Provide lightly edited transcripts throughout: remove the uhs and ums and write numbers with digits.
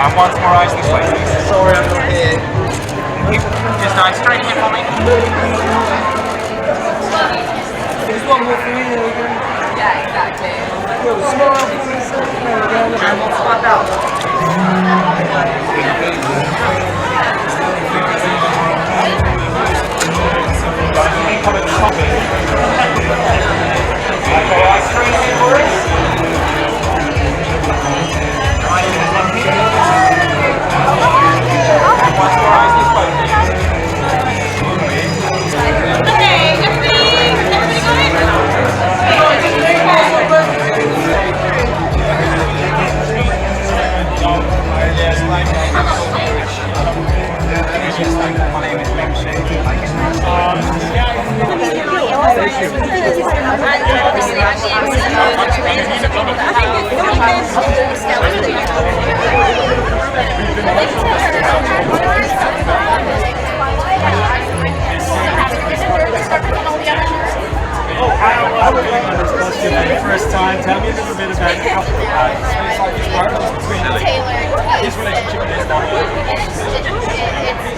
And once more, eyes this way, please. Sorry, I'm not here. Just eyes straight ahead for me. There's one more for me, there we go. Yeah, exactly. Smile for me, And we'll swap out. Okay, eyes straight ahead for us. Once more, eyes this way, please. Okay, everybody go in. My name is Shah. First time, tell me a little bit about his relationship with his mom.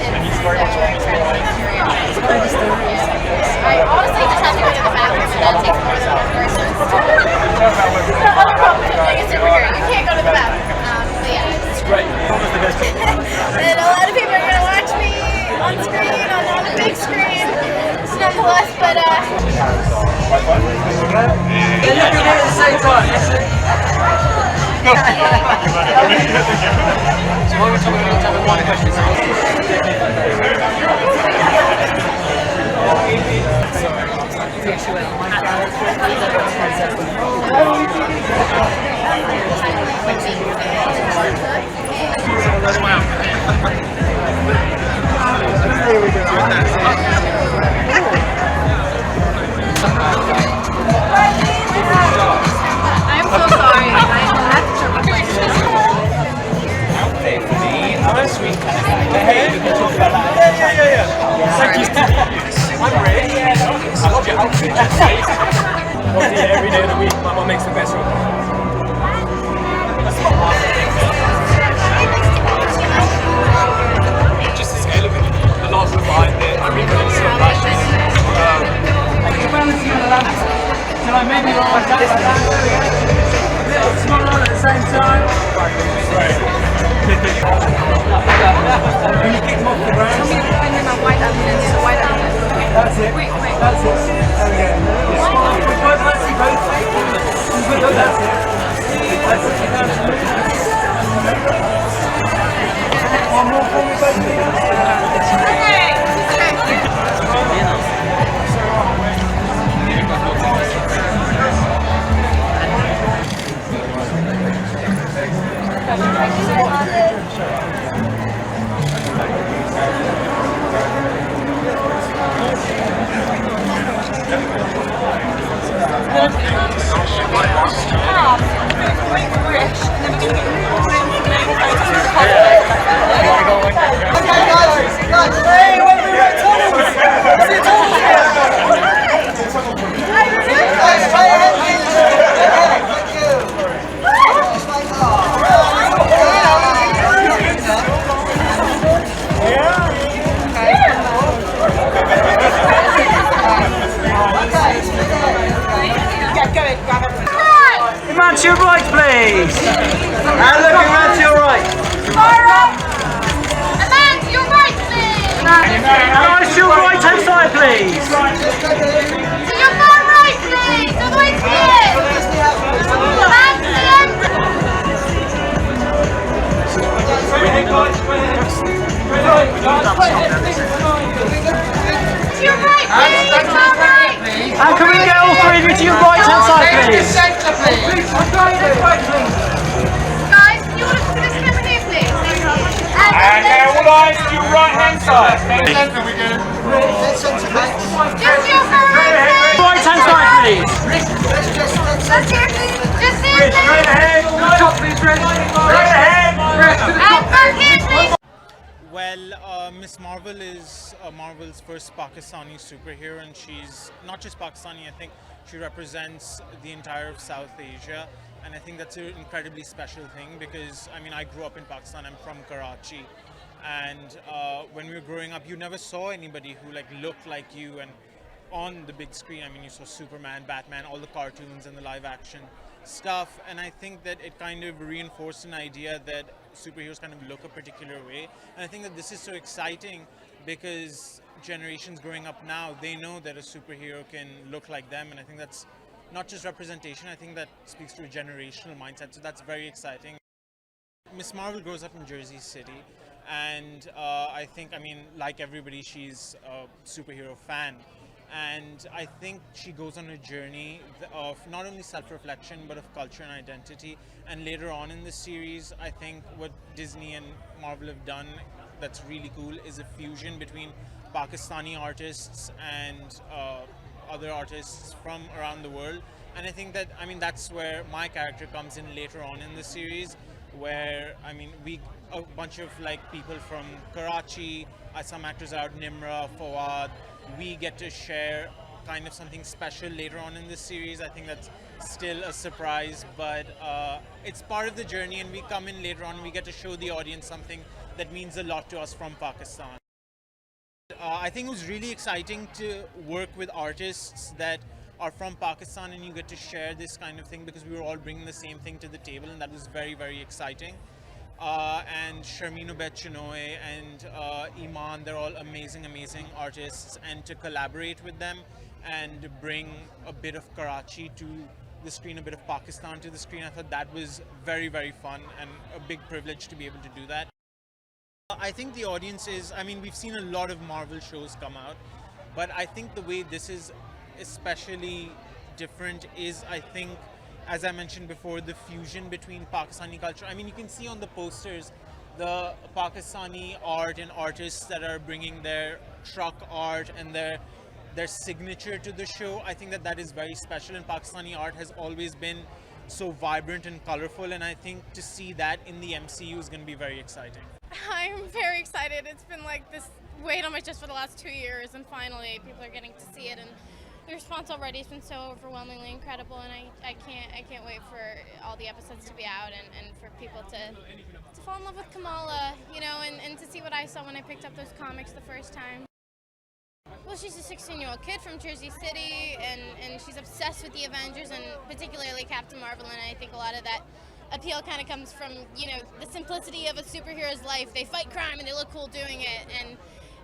And he's very much on his mind. I honestly just have to go to the bathroom and then take photos of the person. It's not other problem with being a superhero. You can't go to the bathroom. But yeah. It's great. What was the best thing? And a lot of people are going to watch me on screen, on the big screen. Nonetheless, but They're looking at it at the same time. Go. So why would you have one question? Here we go. I'm so sorry. I have to. Outfit for the other sweet hey, we can talk about that. Yeah. Thank you. I'm ready. I love your outfit. Every day of the week, my mom makes the best one. Just the scale of it, the loss behind it. I mean, it's so passionate. Can I maybe roll my dice like that? Little smile at the same time. Right. When you kick them off the ground. That's it. That's it. There we go. Smile. We both like to see both. That's it. That's it. One more for me, both of you. Iman, to your right, please. And look, Iman, to your right. Iman, to your right, please. Guys, to your right hand side, please. To your far right, please. All the way to the end. Iman, to the end. To your right, please. Far right. And can we get all three of you to your right hand side, please? Guys, can you all look for this camera here, please? And now all eyes to your right hand side. Just your far right, please. Right hand side, please. Just here, please. Just here, please. Straight ahead. Top, please, Rish. Straight ahead. And back here, please. Well, Miss Marvel is Marvel's first Pakistani superhero, and she's not just Pakistani, I think she represents the entire of South Asia. and I think that's an incredibly special thing because, I mean, I grew up in Pakistan, I'm from Karachi, and when we were growing up, you never saw anybody who like looked like you, and on the big screen, I mean, you saw Superman, Batman, all the cartoons and the live action stuff, and I think that it kind of reinforced an idea that superheroes kind of look a particular way, and I think that this is so exciting because generations growing up now, they know that a superhero can look like them, and I think that's not just representation, I think that speaks to a generational mindset, so that's very exciting. Miss Marvel grows up in Jersey City, and I think, I mean, like everybody, she's a superhero fan. And I think she goes on a journey of not only self-reflection, but of culture and identity. And later on in the series, I think what Disney and Marvel have done that's really cool is a fusion between Pakistani artists and other artists from around the world. And I think that, I mean, that's where my character comes in later on in the series, where, I mean, a bunch of like people from Karachi, some actors are out, Nimra, Fawad, we get to share kind of something special later on in this series. I think that's still a surprise, but it's part of the journey, and we come in later on, we get to show the audience something that means a lot to us from Pakistan. I think it was really exciting to work with artists that are from Pakistan, and you get to share this kind of thing because we were all bringing the same thing to the table, and that was very, very exciting. And Sharmeen Obed-Chinoy and Iman, they're all amazing, amazing artists, and to collaborate with them and bring a bit of Karachi to the screen, a bit of Pakistan to the screen, I thought that was very, very fun and a big privilege to be able to do that. I think the audience is, I mean, we've seen a lot of Marvel shows come out, but I think the way this is especially different is, I think, as I mentioned before, the fusion between Pakistani culture. I mean, you can see on the posters the Pakistani art and artists that are bringing their truck art and their signature to the show. I think that is very special, and Pakistani art has always been so vibrant and colorful, and I think to see that in the MCU is going to be very exciting. I'm very excited. It's been like this wait on my chest for the last 2 years, and finally people are getting to see it, and the response already has been so overwhelmingly incredible, and I can't wait for all the episodes to be out and for people to fall in love with Kamala, you know, and to see what I saw when I picked up those comics the first time. Well, she's a 16-year-old kid from Jersey City, and she's obsessed with the Avengers, and particularly Captain Marvel, and I think a lot of that appeal kind of comes from, you know, the simplicity of a superhero's life. They fight crime and they look cool doing it, and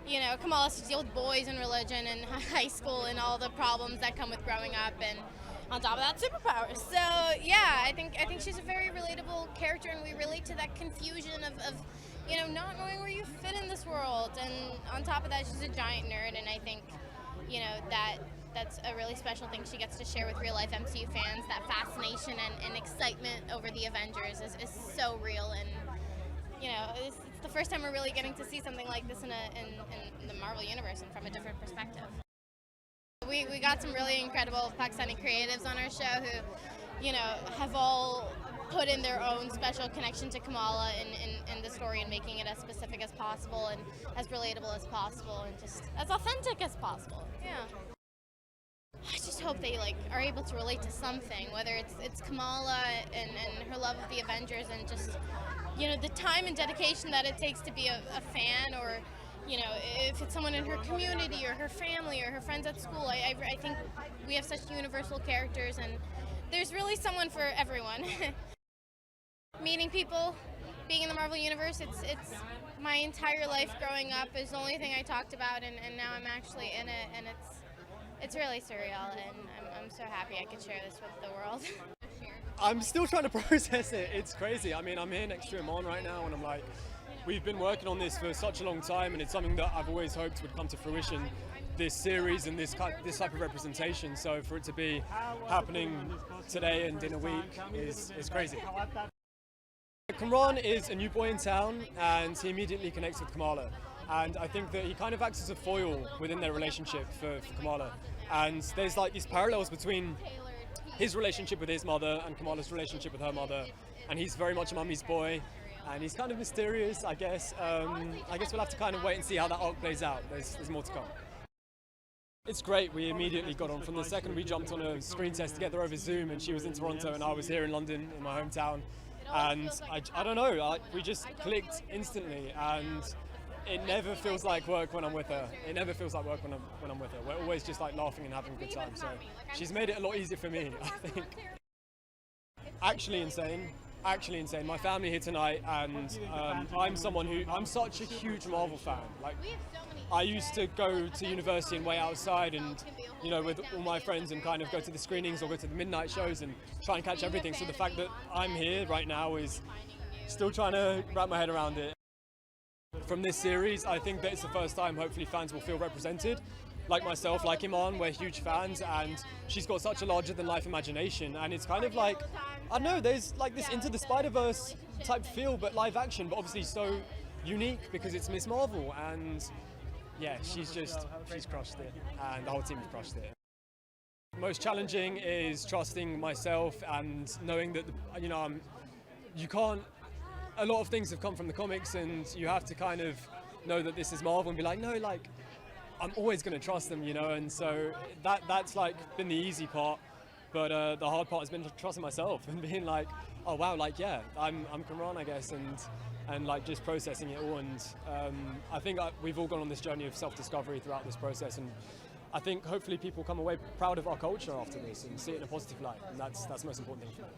you know, Kamala has to deal with boys and religion and high school and all the problems that come with growing up, and on top of that, superpowers. So yeah, I think she's a very relatable character, and we relate to that confusion of you know, not knowing where you fit in this world. And on top of that, she's a giant nerd, and I think, you know, that's a really special thing she gets to share with real life MCU fans. That fascination and excitement over the Avengers is so real, and you know, it's the first time we're really getting to see something like this in the Marvel universe and from a different perspective. We got some really incredible Pakistani creatives on our show who, you know, have all put in their own special connection to Kamala in the story, and making it as specific as possible and as relatable as possible and just as authentic as possible. Yeah. I just hope they are able to relate to something, whether it's Kamala and her love of the Avengers, and just, you know, the time and dedication that it takes to be a fan, or, you know, if it's someone in her community or her family or her friends at school. I think we have such universal characters, and there's really someone for everyone. Meeting people, being in the Marvel Universe, it's my entire life growing up is the only thing I talked about, and now I'm actually in it, and it's really surreal, and I'm so happy I could share this with the world. I'm still trying to process it. It's crazy. I mean, I'm here next to Iman right now, and I'm like, we've been working on this for such a long time, and it's something that I've always hoped would come to fruition, this series and this type of representation. So for it to be happening today and in a week is crazy. Kamran is a new boy in town, and he immediately connects with Kamala. And I think that he kind of acts as a foil within their relationship for Kamala. And there's like these parallels between his relationship with his mother and Kamala's relationship with her mother. And he's very much a mummy's boy, and he's kind of mysterious, I guess. I guess we'll have to kind of wait and see how that arc plays out. There's more to come. It's great. We immediately got on from the second we jumped on a screen test together over Zoom, and she was in Toronto and I was here in London in my hometown. And I don't know, we just clicked instantly, and it never feels like work when I'm with her. It never feels like work when I'm with her. We're always just like laughing and having a good time. So she's made it a lot easier for me, I think. Actually insane. My family here tonight, and I'm such a huge Marvel fan. Like, I used to go to university and wait outside and, you know, with all my friends and kind of go to the screenings or go to the midnight shows and try and catch everything. So the fact that I'm here right now is still trying to wrap my head around it. From this series, I think that it's the first time hopefully fans will feel represented. Like myself, like Iman, we're huge fans, and she's got such a larger-than-life imagination, and it's kind of like, I don't know, there's like this Into the Spider-Verse type feel, but live action, but obviously so unique because it's Miss Marvel, and yeah, she's crushed it, and the whole team has crushed it. Most challenging is trusting myself and knowing that, you know, you can't, a lot of things have come from the comics, and you have to kind of know that this is Marvel and be like, no, like, I'm always going to trust them, you know, and so that's like been the easy part, but the hard part has been trusting myself and being like, oh wow, like, yeah, I'm Kamran, I guess, and like just processing it all. And I think we've all gone on this journey of self-discovery throughout this process, and I think hopefully people come away proud of our culture after this and see it in a positive light, and that's the most important thing for me.